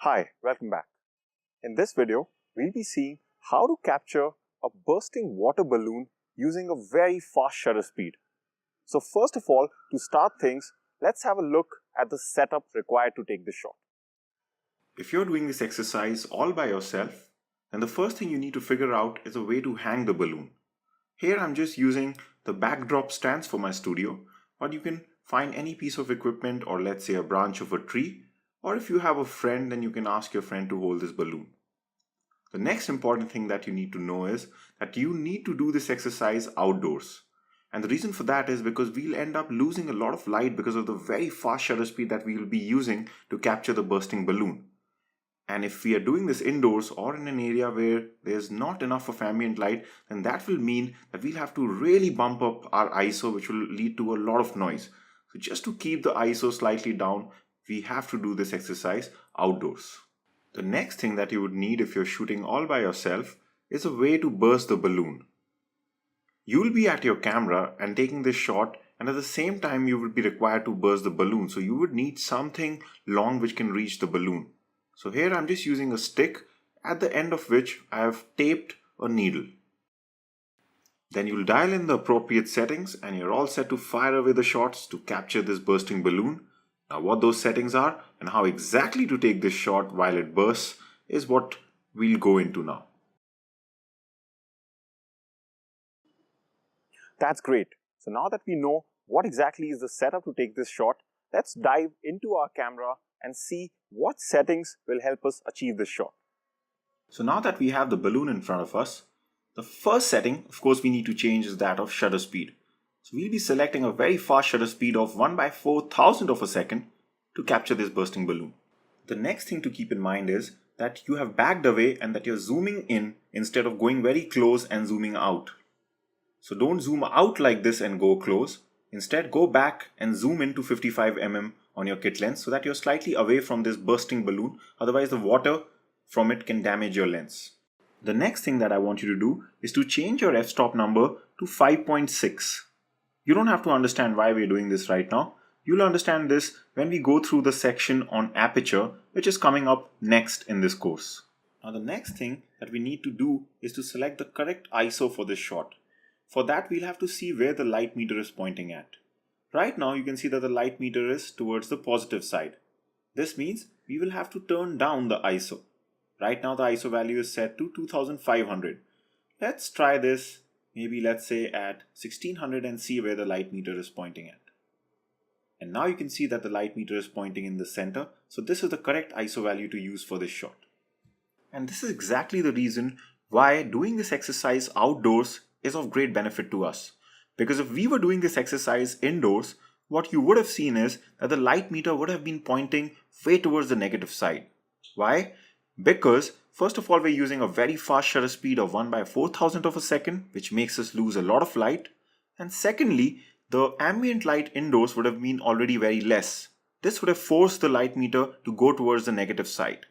Hi, welcome back. In this video, we'll be seeing how to capture a bursting water balloon using a very fast shutter speed. So first of all, to start things, let's have a look at the setup required to take this shot. If you're doing this exercise all by yourself, then the first thing you need to figure out is a way to hang the balloon. Here I'm just using the backdrop stands for my studio, but you can find any piece of equipment or let's say a branch of a tree, or if you have a friend, then you can ask your friend to hold this balloon. The next important thing that you need to know is that you need to do this exercise outdoors. And the reason for that is because we'll end up losing a lot of light because of the very fast shutter speed that we'll be using to capture the bursting balloon. And if we are doing this indoors or in an area where there's not enough of ambient light, then that will mean that we'll have to really bump up our ISO, which will lead to a lot of noise. So just to keep the ISO slightly down, we have to do this exercise outdoors. The next thing that you would need if you're shooting all by yourself is a way to burst the balloon. You'll be at your camera and taking this shot, and at the same time you would be required to burst the balloon. So you would need something long which can reach the balloon. So here I'm just using a stick at the end of which I have taped a needle. Then you'll dial in the appropriate settings and you're all set to fire away the shots to capture this bursting balloon. Now what those settings are and how exactly to take this shot while it bursts is what we'll go into now. That's great. So now that we know what exactly is the setup to take this shot, let's dive into our camera and see what settings will help us achieve this shot. So now that we have the balloon in front of us, the first setting, of course, we need to change is that of shutter speed. So we'll be selecting a very fast shutter speed of 1/4000 of a second to capture this bursting balloon. The next thing to keep in mind is that you have backed away and that you're zooming in instead of going very close and zooming out. So don't zoom out like this and go close. Instead, go back and zoom into 55 mm on your kit lens so that you're slightly away from this bursting balloon. Otherwise, the water from it can damage your lens. The next thing that I want you to do is to change your f-stop number to 5.6. You don't have to understand why we're doing this right now. You'll understand this when we go through the section on aperture, which is coming up next in this course. Now the next thing that we need to do is to select the correct ISO for this shot. For that, we'll have to see where the light meter is pointing at. Right now, you can see that the light meter is towards the positive side. This means we will have to turn down the ISO. Right now, the ISO value is set to 2500. Let's try this, maybe let's say at 1600 and see where the light meter is pointing at. And now you can see that the light meter is pointing in the center. So this is the correct ISO value to use for this shot. And this is exactly the reason why doing this exercise outdoors is of great benefit to us. Because if we were doing this exercise indoors, what you would have seen is that the light meter would have been pointing way towards the negative side. Why? Because first of all, we're using a very fast shutter speed of 1/4000 of a second, which makes us lose a lot of light. And secondly, the ambient light indoors would have been already very less. This would have forced the light meter to go towards the negative side,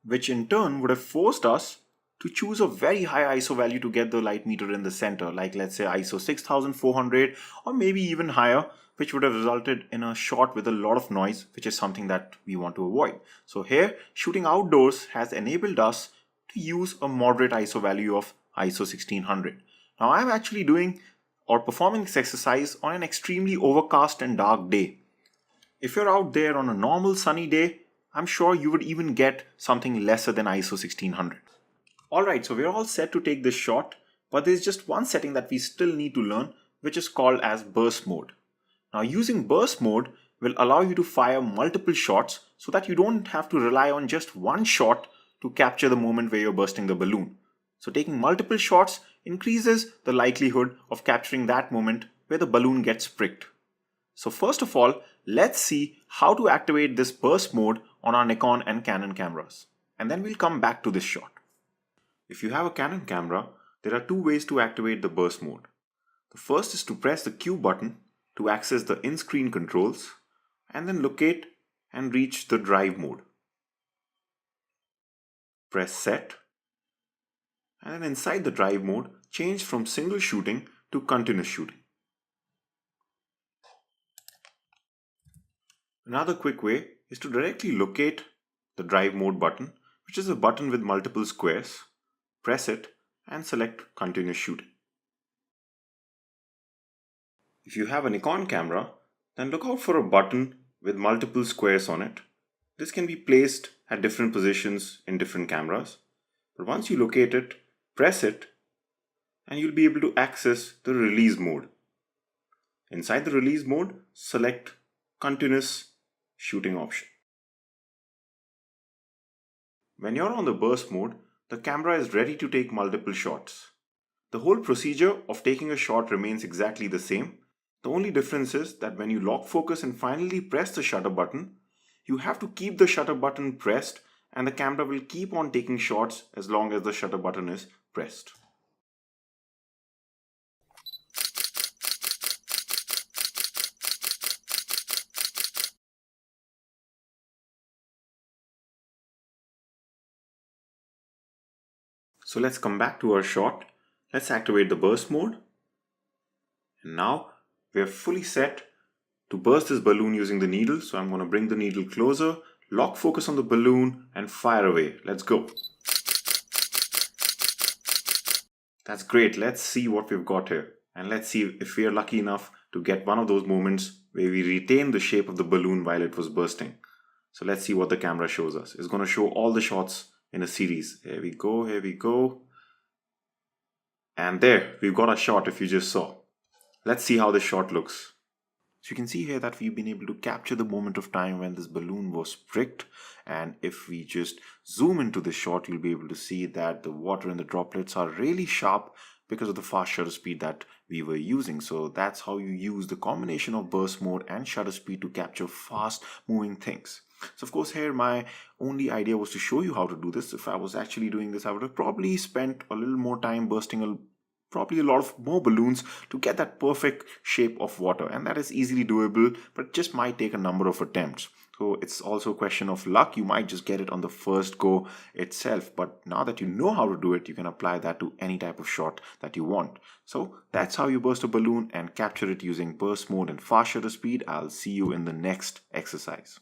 which in turn would have forced us to choose a very high ISO value to get the light meter in the center, like let's say ISO 6400 or maybe even higher, which would have resulted in a shot with a lot of noise, which is something that we want to avoid. So here, shooting outdoors has enabled us to use a moderate ISO value of ISO 1600. Now I'm actually doing or performing this exercise on an extremely overcast and dark day. If you're out there on a normal sunny day, I'm sure you would even get something lesser than ISO 1600. Alright, so we're all set to take this shot, but there's just one setting that we still need to learn, which is called as burst mode. Now using burst mode will allow you to fire multiple shots so that you don't have to rely on just one shot to capture the moment where you're bursting the balloon. So taking multiple shots increases the likelihood of capturing that moment where the balloon gets pricked. So first of all, let's see how to activate this burst mode on our Nikon and Canon cameras. And then we'll come back to this shot. If you have a Canon camera, there are two ways to activate the burst mode. The first is to press the Q button to access the in-screen controls and then locate and reach the drive mode. Press set and then inside the drive mode, change from single shooting to continuous shooting. Another quick way is to directly locate the drive mode button, which is a button with multiple squares. Press it and select continuous shooting. If you have a Nikon camera, then look out for a button with multiple squares on it. This can be placed at different positions in different cameras. But once you locate it, press it, and you'll be able to access the release mode. Inside the release mode, select continuous shooting option. When you're on the burst mode, the camera is ready to take multiple shots. The whole procedure of taking a shot remains exactly the same. The only difference is that when you lock focus and finally press the shutter button, you have to keep the shutter button pressed and the camera will keep on taking shots as long as the shutter button is pressed. So let's come back to our shot. Let's activate the burst mode. And now we are fully set to burst this balloon using the needle. So I'm going to bring the needle closer, lock focus on the balloon and fire away. Let's go. That's great. Let's see what we've got here. And let's see if we are lucky enough to get one of those moments where we retain the shape of the balloon while it was bursting. So let's see what the camera shows us. It's going to show all the shots in a series. Here we go, here we go. And there, we've got a shot if you just saw. Let's see how this shot looks. So you can see here that we've been able to capture the moment of time when this balloon was pricked. And if we just zoom into this shot, you'll be able to see that the water and the droplets are really sharp because of the fast shutter speed that we were using. So that's how you use the combination of burst mode and shutter speed to capture fast moving things. So of course here my only idea was to show you how to do this. If I was actually doing this, I would have probably spent a little more time bursting probably a lot of more balloons to get that perfect shape of water, and that is easily doable, but just might take a number of attempts. So it's also a question of luck. You might just get it on the first go itself, but now that you know how to do it, you can apply that to any type of shot that you want. So that's how you burst a balloon and capture it using burst mode and fast shutter speed. I'll see you in the next exercise.